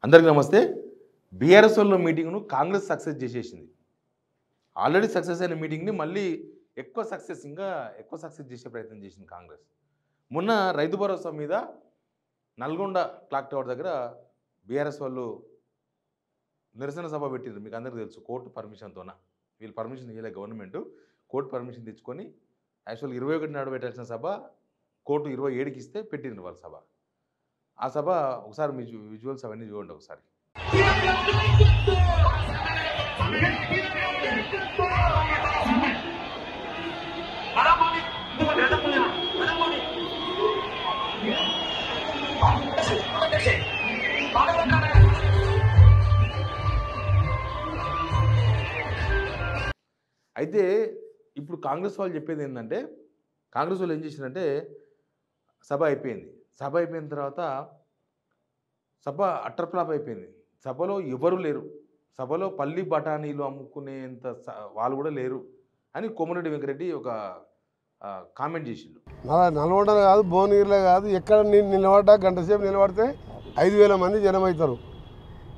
అందరికీ నమస్తే. బీఆర్ఎస్ వాళ్ళ మీటింగ్ను కాంగ్రెస్ సక్సెస్ చేసేసింది. ఆల్రెడీ సక్సెస్ అయిన మీటింగ్ని మళ్ళీ ఎక్కువ సక్సెస్ చేసే ప్రయత్నం చేసింది కాంగ్రెస్. మొన్న రైతు భరోసా మీద నల్గొండ క్లాక్ టవర్ దగ్గర బీఆర్ఎస్ వాళ్ళు నిరసన సభ పెట్టిండ్రు. మీకు అందరికీ తెలుసు, కోర్టు పర్మిషన్తోన. వీళ్ళు పర్మిషన్ ఇవ్వలే, గవర్నమెంట్ కోర్టు పర్మిషన్ తెచ్చుకొని యాక్చువల్గా 21 నాడు పెట్టాల్సిన సభ కోర్టు 27కి ఇస్తే పెట్టిండ్రు వాళ్ళ సభ. ఆ సభ ఒకసారి మీ విజువల్స్ అవన్నీ చూడండి ఒకసారి. అయితే ఇప్పుడు కాంగ్రెస్ వాళ్ళు చెప్పేది ఏంటంటే, కాంగ్రెస్ వాళ్ళు ఏం చేశారంటే, సభ అయిపోయింది. సభ అయిపోయిన తర్వాత సభ అట్టర్ ఫ్లాప్ అయిపోయింది. సభలో ఎవరు లేరు. సభలో పల్లి బఠానీలు అమ్ముకునేంత వాళ్ళు కూడా లేరు అని కోమటిరెడ్డి వెంకరెడ్డి ఒక కామెంట్ చేసిండు. నల్గొండలో కాదు, భువనగిరిలో కాదు, ఎక్కడ నిలబడ్డా గంట సేపు నిలబడితే 5,000 మంది జనం అవుతారు.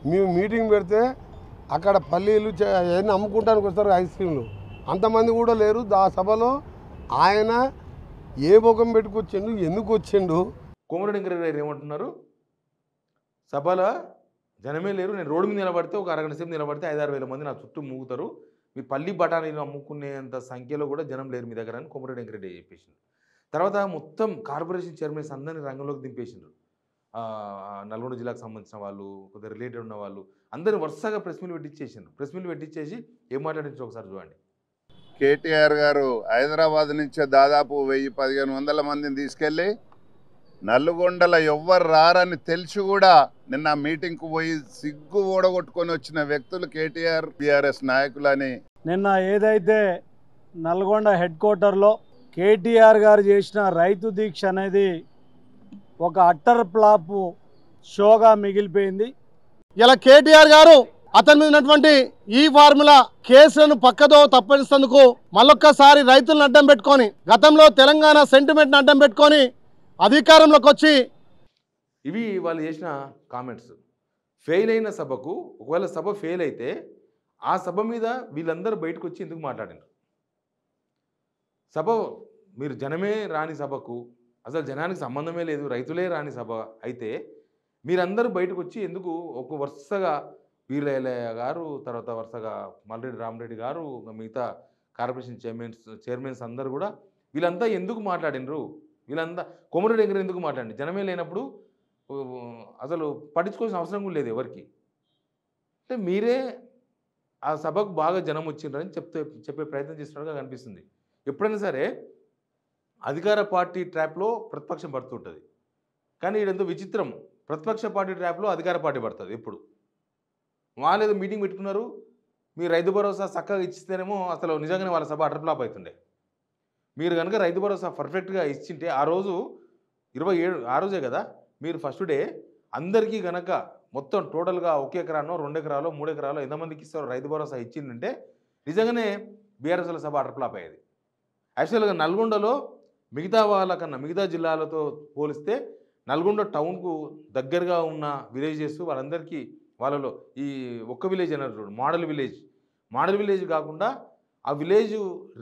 మేము మీటింగ్ పెడితే అక్కడ పల్లీలు అవన్నీ అమ్ముకుంటానికి వస్తారు, ఐస్ క్రీమ్లు. అంతమంది కూడా లేరు. ఆ సభలో ఆయన ఏ ముఖం పెట్టుకొచ్చిండు, ఎందుకు వచ్చిండు? కోమటిరెడ్డి వెంకరెడ్డి గారు ఏమంటున్నారు, సభలో జనమే లేరు, నేను రోడ్డు మీద నిలబడితే ఒక అరగంట సేపు నిలబడితే 5-6 వేల మంది నా చుట్టూ మూగుతారు, మీ పల్లి బఠానీలు అమ్ముకునేంత సంఖ్యలో కూడా జనం లేరు మీ దగ్గర అని కోమటిరెడ్డి వెంకరెడ్డి చెప్పేసిండు. తర్వాత మొత్తం కార్పొరేషన్ చైర్మన్స్ అందరినీ రంగంలోకి దింపేసిండ్రు. నల్గొండ జిల్లాకు సంబంధించిన వాళ్ళు, కొద్దిగా రిలేటెడ్ ఉన్న వాళ్ళు అందరినీ వరుసగా ప్రెస్ మీట్లు పెట్టించేసిండ్రు. ప్రెస్ మీట్లు పెట్టించేసి ఏం మాట్లాడించారు ఒకసారి చూడండి. కేటీఆర్ గారు హైదరాబాద్ నుంచే దాదాపు 1000-1500 మందిని తీసుకెళ్ళి నల్గొండలో ఎవ్వరు రారని తెలిసి కూడా నిన్న మీటింగ్కు పోయి సిగ్గు ఓడగొట్టుకొని వచ్చిన వ్యక్తులు కేటీఆర్ బీఆర్ఎస్ నాయకులని. నిన్న ఏదైతే నల్గొండ హెడ్ క్వార్టర్లో కేటీఆర్ గారు చేసిన రైతు దీక్ష అనేది ఒక అట్టర్ ఫ్లాప్ షోగా మిగిలిపోయింది. ఇలా కేటీఆర్ గారు అతని మీద ఉన్నటువంటి ఈ ఫార్ములా కేసులను పక్కదో తప్పించేందుకు మళ్ళొక్కసారి రైతులను అడ్డం పెట్టుకొని, గతంలో తెలంగాణ సెంటిమెంట్ని అడ్డం పెట్టుకొని అధికారంలోకి వచ్చి, ఇవి వాళ్ళు చేసిన కామెంట్స్. ఫెయిల్ అయిన సభకు, ఒకవేళ సభ ఫెయిల్ అయితే ఆ సభ మీద వీళ్ళందరూ బయటకు వచ్చి ఎందుకు మాట్లాడినారు? సభ మీరు జనమే రాని సభకు, అసలు జనానికి సంబంధమే లేదు, రైతులే రాని సభ అయితే మీరందరూ బయటకు వచ్చి ఎందుకు ఒక వరుసగా వీరయ్య గారు, తర్వాత వరుసగా మల్రెడ్డి రామరెడ్డి గారు, మిగతా కార్పొరేషన్ చైర్మన్స్ అందరూ కూడా వీళ్ళంతా ఎందుకు మాట్లాడినరు? వీళ్ళంతా కోమటిరెడ్డి వెంకరెడ్డి ఎందుకు మాట్లాడి? జనమే లేనప్పుడు అసలు పట్టించుకోవాల్సిన అవసరం కూడా లేదు ఎవరికి. అంటే మీరే ఆ సభకు బాగా జనం వచ్చిండ్రని చెప్పే ప్రయత్నం చేస్తున్నట్టుగా కనిపిస్తుంది. ఎప్పుడైనా సరే అధికార పార్టీ ట్రాప్లో ప్రతిపక్షం పడుతుంటుంది, కానీ ఇదంతా విచిత్రం. ప్రతిపక్ష పార్టీ ట్రాప్లో అధికార పార్టీ పడుతుంది. ఎప్పుడు వాళ్ళు ఏదో మీటింగ్ పెట్టుకున్నారు, మీరు రైతు భరోసా చక్కగా ఇచ్చిస్తేనేమో అసలు నిజంగానే వాళ్ళ సభ అటర్ ఫ్లాప్ అవుతుండే. మీరు కనుక రైతు భరోసా పర్ఫెక్ట్గా ఇచ్చింటే ఆ రోజు 27 ఆ రోజే కదా మీరు ఫస్ట్ డే అందరికీ కనుక మొత్తం టోటల్గా 1 ఎకరానో 2 ఎకరాలో 3 ఎకరాలో ఎంతమందికి ఇస్తారో రైతు భరోసా ఇచ్చిందంటే నిజంగానే బీఆర్ఎస్ల సభ అటర్ ఫ్లాప్ అయ్యేది. యాక్చువల్గా నల్గొండలో మిగతా వాళ్ళకన్నా, మిగతా జిల్లాలతో పోలిస్తే నల్గొండ టౌన్కు దగ్గరగా ఉన్న విలేజెస్ వాళ్ళందరికీ, వాళ్ళలో ఈ ఒక్క విలేజ్ అన్నారు మోడల్ విలేజ్ కాకుండా ఆ విలేజ్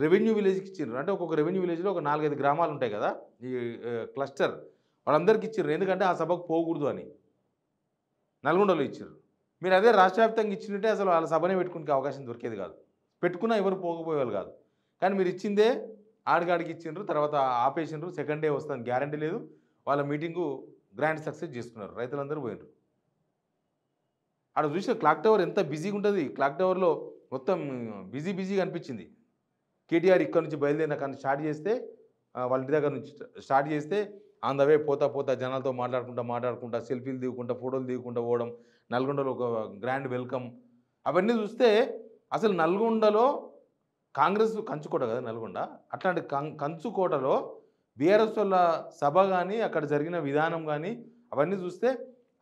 రెవెన్యూ విలేజ్కి ఇచ్చారు. అంటే ఒక్కొక్క రెవెన్యూ విలేజ్లో ఒక 4-5 గ్రామాలు ఉంటాయి కదా, ఈ క్లస్టర్, వాళ్ళందరికీ ఇచ్చారు. ఎందుకంటే ఆ సభకు పోకూడదు అని నల్గొండలో ఇచ్చారు. మీరు అదే రాష్ట్ర వ్యాప్తంగా ఇచ్చినట్టే అసలు వాళ్ళ సభనే పెట్టుకునే అవకాశం దొరికేది కాదు, పెట్టుకున్నా ఎవరు పోకపోయేవాళ్ళు కాదు. కానీ మీరు ఇచ్చిందే ఆడికాడికి ఇచ్చిండ్రు, తర్వాత ఆపేసిండ్రు. సెకండ్ డే వస్తుంది గ్యారంటీ లేదు. వాళ్ళ మీటింగు గ్రాండ్ సక్సెస్ చేసుకున్నారు, రైతులందరూ పోయినారు. ఆడ చూసిన క్లాక్ టవర్ ఎంత బిజీగా ఉంటుంది. క్లాక్ టవర్లో మొత్తం బిజీగా అనిపించింది. కేటీఆర్ ఇక్కడ నుంచి బయలుదేరిన కానీ స్టార్ట్ చేస్తే, వాళ్ళ ఇంటి దగ్గర నుంచి స్టార్ట్ చేస్తే ఆన్ ద వే పోతా జనాలతో మాట్లాడుకుంటా సెల్ఫీలు దిగుకుంటా ఫోటోలు దిగుకుంటా పోవడం, నల్గొండలో ఒక గ్రాండ్ వెల్కమ్, అవన్నీ చూస్తే అసలు నల్గొండలో కాంగ్రెస్ కంచుకోట కదా నల్గొండ, అట్లాంటి కంచుకోటలో బీఆర్ఎస్ వాళ్ళ సభ కానీ అక్కడ జరిగిన విధానం కానీ అవన్నీ చూస్తే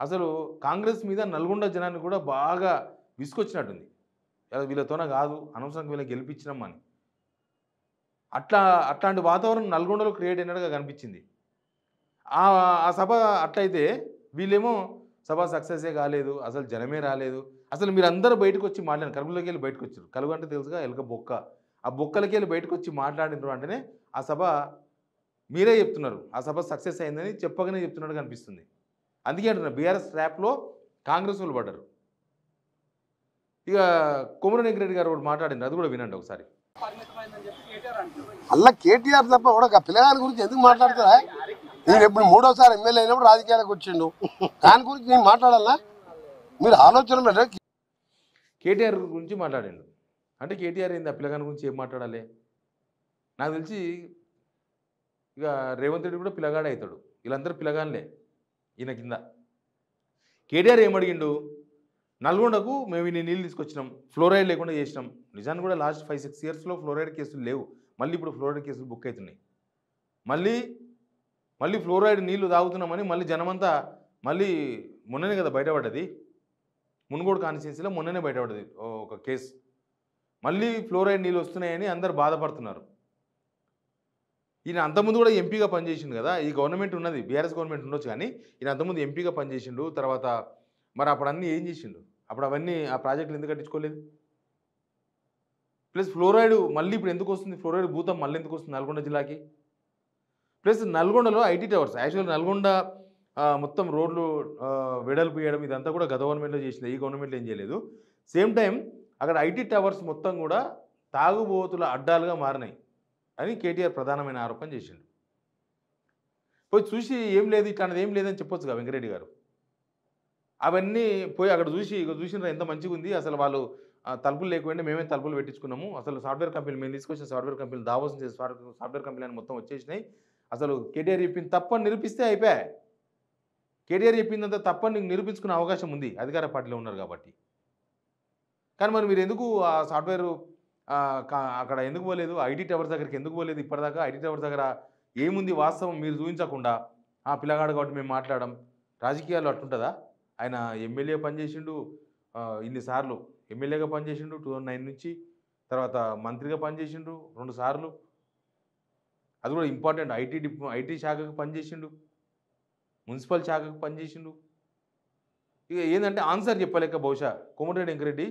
అసలు కాంగ్రెస్ మీద నల్గొండ జనాన్ని కూడా బాగా విసుకొచ్చినట్టుంది. వీళ్ళతోనే కాదు, అనవసరంగా వీళ్ళని గెలిపించినామని. అట్లాంటి వాతావరణం నల్గొండలో క్రియేట్ అయినట్టుగా కనిపించింది. ఆ సభ అట్లయితే వీళ్ళేమో సభ సక్సెసే కాలేదు, అసలు జనమే రాలేదు. అసలు మీరందరూ బయటకు వచ్చి మాట్లాడారు, కలుగులోకి వెళ్ళి బయటకు వచ్చారు. కలుగు అంటే తెలుసుగా, ఎలుక బొక్క. ఆ బొక్కలకి వెళ్ళి బయటకు వచ్చి మాట్లాడినారు అంటేనే ఆ సభ మీరే చెప్తున్నారు ఆ సభ సక్సెస్ అయిందని చెప్పగానే చెప్తున్నట్టుగా అనిపిస్తుంది. అందుకే అంటున్నారు బీఆర్ఎస్ ట్రాప్లో కాంగ్రెస్ వాళ్ళు పడ్డారు. ఇక కొమరం రెడ్డి గారు ఒకటి మాట్లాడింది, అది కూడా వినండి ఒకసారి. అలా కేటీఆర్ తప్ప కూడా పిల్లగాని గురించి ఎందుకు మాట్లాడతారా? నేను ఎప్పుడు 3వ సారి ఎమ్మెల్యే అయినప్పుడు రాజకీయాలకు వచ్చిండు, దాని గురించి నేను మాట్లాడాలా? మీరు ఆలోచన పెట్ట. కేటీఆర్ గురించి మాట్లాడిండు అంటే కేటీఆర్ ఏంది ఆ పిల్లగాని గురించి ఏం మాట్లాడాలి? నాకు తెలిసి ఇక రేవంత్ రెడ్డి కూడా పిల్లగాడే అవుతాడు, వీళ్ళందరూ పిల్లగానిలే ఈయన కింద. కేటీఆర్ ఏమడిగిండు, నల్గొండకు మేము ఇన్ని నీళ్ళు తీసుకొచ్చినాం, ఫ్లోరైడ్ లేకుండా చేసినాం. నిజాన్ని కూడా లాస్ట్ 5-6 ఇయర్స్లో ఫ్లోరైడ్ కేసులు లేవు, మళ్ళీ ఇప్పుడు ఫ్లోరైడ్ కేసులు బుక్ అవుతున్నాయి. మళ్ళీ ఫ్లోరైడ్ నీళ్లు తాగుతున్నామని మళ్ళీ జనమంతా మళ్ళీ మొన్ననే కదా బయటపడ్డది, మునుగోడు కాన్స్టిట్యున్సీలో మొన్ననే బయటపడ్డది ఒక కేసు. మళ్ళీ ఫ్లోరైడ్ నీళ్ళు వస్తున్నాయని అందరు బాధపడుతున్నారు. ఈయన అంతకుముందు కూడా ఎంపీగా పనిచేసిండు కదా, ఈ గవర్నమెంట్ ఉన్నది బీఆర్ఎస్ గవర్నమెంట్ ఉండొచ్చు కానీ ఈయన అంతకుముందు ఎంపీగా పనిచేసిండు. తర్వాత మరి అప్పుడు అన్నీ ఏం చేసిండు? అప్పుడు అవన్నీ ఆ ప్రాజెక్టులు ఎందుకు కట్టించుకోలేదు? ప్లస్ ఫ్లోరైడ్ మళ్ళీ ఇప్పుడు ఎందుకు వస్తుంది? ఫ్లోరైడ్ భూతం మళ్ళీ ఎందుకు వస్తుంది నల్గొండ జిల్లాకి? ప్లస్ నల్గొండలో ఐటీ టవర్స్, యాక్చువల్గా నల్గొండ మొత్తం రోడ్లు వెడల్పు చేయడం ఇదంతా కూడా గత గవర్నమెంట్లో చేసింది, ఈ గవర్నమెంట్లో ఏం చేయలేదు. సేమ్ టైం అక్కడ ఐటీ టవర్స్ మొత్తం కూడా తాగుబోతుల అడ్డాలుగా మారినాయి అని కేటీఆర్ ప్రధానమైన ఆరోపణ చేసిండు. పోయి చూసి ఏం లేదు ఇట్లాంటిది ఏం లేదని చెప్పొచ్చుగా వెంకరెడ్డి గారు. అవన్నీ పోయి అక్కడ చూసినారు ఎంత మంచిగా ఉంది, అసలు వాళ్ళు తలుపులు లేకపోయింటే మేమే తలుపులు పెట్టించుకున్నాము, అసలు సాఫ్ట్వేర్ కంపెనీలు మేము తీసుకొచ్చిన సాఫ్ట్వేర్ కంపెనీలు దావోసం చేసి సాఫ్ట్వేర్ కంపెనీ అని మొత్తం వచ్చేసినాయి. అసలు కేటీఆర్ చెప్పింది తప్పని నిరూపిస్తే అయిపోయాయి. కేటీఆర్ చెప్పిందంతా తప్పని నీకు నిరూపించుకునే అవకాశం ఉంది, అధికార పార్టీలో ఉన్నారు కాబట్టి. కానీ మరి మీరు ఎందుకు ఆ సాఫ్ట్వేర్ అక్కడ ఎందుకు పోలేదు? ఐటీ టవర్స్ దగ్గరికి ఎందుకు పోలేదు? ఇప్పటిదాకా ఐటీ టవర్స్ దగ్గర ఏముంది వాస్తవం మీరు చూపించకుండా ఆ పిల్లగాడు కాబట్టి మేము మాట్లాడడం. రాజకీయాల్లో అట్లుంటుందా? ఆయన ఎమ్మెల్యే పనిచేసిండు, ఇన్నిసార్లు ఎమ్మెల్యేగా పనిచేసిండు 2009 నుంచి, తర్వాత మంత్రిగా పనిచేసిండు 2 సార్లు, అది కూడా ఇంపార్టెంట్ ఐటీ శాఖకు పనిచేసిండు, మున్సిపల్ శాఖకు పనిచేసిండు. ఇక ఏంటంటే ఆన్సర్ చెప్పలేక బహుశా కోమటిరెడ్డి వెంకరెడ్డి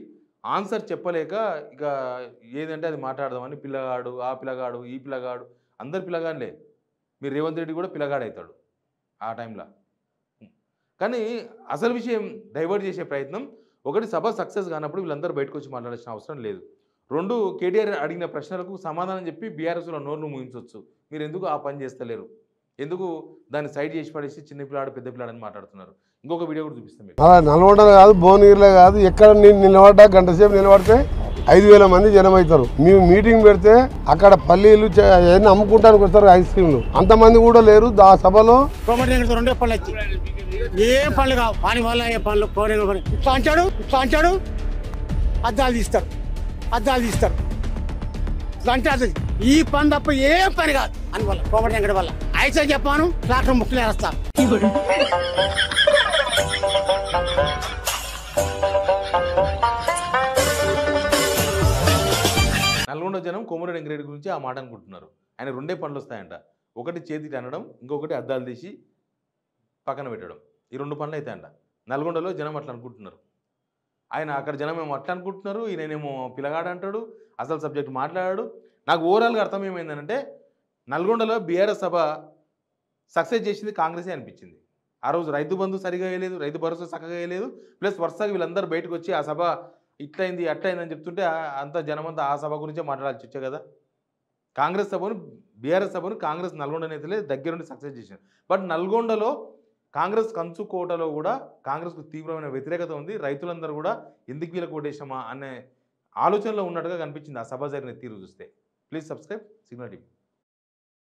ఆన్సర్ చెప్పలేక ఇక ఏదంటే అది మాట్లాడదామని పిల్లగాడు, ఆ పిల్లగాడు, ఈ పిల్లగాడు, అందరు పిల్లగాడులే. మీరు రేవంత్ రెడ్డి కూడా పిల్లగాడు అవుతాడు ఆ టైంలో. కానీ అసలు విషయం డైవర్ట్ చేసే ప్రయత్నం, ఒకటి సభ సక్సెస్ కానప్పుడు వీళ్ళందరూ బయటకు వచ్చి మాట్లాడాల్సిన అవసరం లేదు. 2 కేటీఆర్ అడిగిన ప్రశ్నలకు సమాధానం చెప్పి బీఆర్ఎస్లో నోరును ముగించవచ్చు. మీరు ఎందుకు ఆ పని చేస్తలేరు? ఎందుకు దాన్ని సైడ్ చేసి పడేసి చిన్న పిల్లాడు పెద్ద పిల్లాడు అని మాట్లాడుతున్నారు? ఇంకొక వీడియో కూడా చూపిస్తాం మీకు. నల్గొండలో కాదు, భువనగిరిలో కాదు, ఎక్కడ నేను నిలబడ్డా గంట సేపు నిలబడితే 5,000 మంది జనం అవుతారు. మేము మీటింగ్ పెడితే అక్కడ పల్లీలు ఏదైనా అమ్ముకుంటానికి వస్తారు, ఐస్ క్రీమ్లు, అంతమంది కూడా లేరు ఆ సభలో. రెండే పనులు వచ్చి ఏం పనులు కావు, పని వల్ల ఏ పనులు కోరేరు ఇట్లా అంటాడు అద్దాలు తీస్తారు ఇట్లా అంటే అది ఈ పని తప్ప ఏం పని కాదు అని వల్ల కోమటి వెంకట వల్ల అయితే చెప్పాను ట్రాక్టర్ ముక్కలు వేస్తా. నల్గొండ జనం కోమటిరెడ్డి వెంకరెడ్డి గురించి ఆ మాట అనుకుంటున్నారు. ఆయన 2 పనులు వస్తాయంట, ఒకటి చేతికి అనడం, ఇంకొకటి అద్దాలు తీసి పక్కన పెట్టడం. ఈ 2 పనులు అవుతాయంట. నల్గొండలో జనం అట్లా అనుకుంటున్నారు. ఆయన అక్కడ జనం ఏమో అట్లా అనుకుంటున్నారు, ఈయనేమో పిల్లగాడు అంటాడు, అసలు సబ్జెక్ట్ మాట్లాడాడు. నాకు ఓవరాల్గా అర్థం ఏమైందంటే నల్గొండలో బీఆర్ఎస్ సభ సక్సెస్ చేసింది కాంగ్రెసే అనిపించింది. ఆ రోజు రైతు బంధు సరిగా వేయలేదు, రైతు భరోసా చక్కగా వేయలేదు, ప్లస్ వరుసగా వీళ్ళందరూ బయటకు వచ్చి ఆ సభ ఇట్లయింది అట్లయింది అని చెప్తుంటే అంత జనమంతా ఆ సభ గురించే మాట్లాడాల్సి వచ్చే కదా. కాంగ్రెస్ సభను బీఆర్ఎస్ సభను కాంగ్రెస్ నల్గొండ నేతలే దగ్గరుండి సక్సెస్ చేశారు. బట్ నల్గొండలో కాంగ్రెస్ కంచుకోటలో కూడా కాంగ్రెస్కు తీవ్రమైన వ్యతిరేకత ఉంది. రైతులందరూ కూడా ఎందుకు వీళ్ళకి ఓటేసామా అనే ఆలోచనలో ఉన్నట్టుగా కనిపించింది ఆ సభ జరిగిన తీరు చూస్తే. Please subscribe signal TV.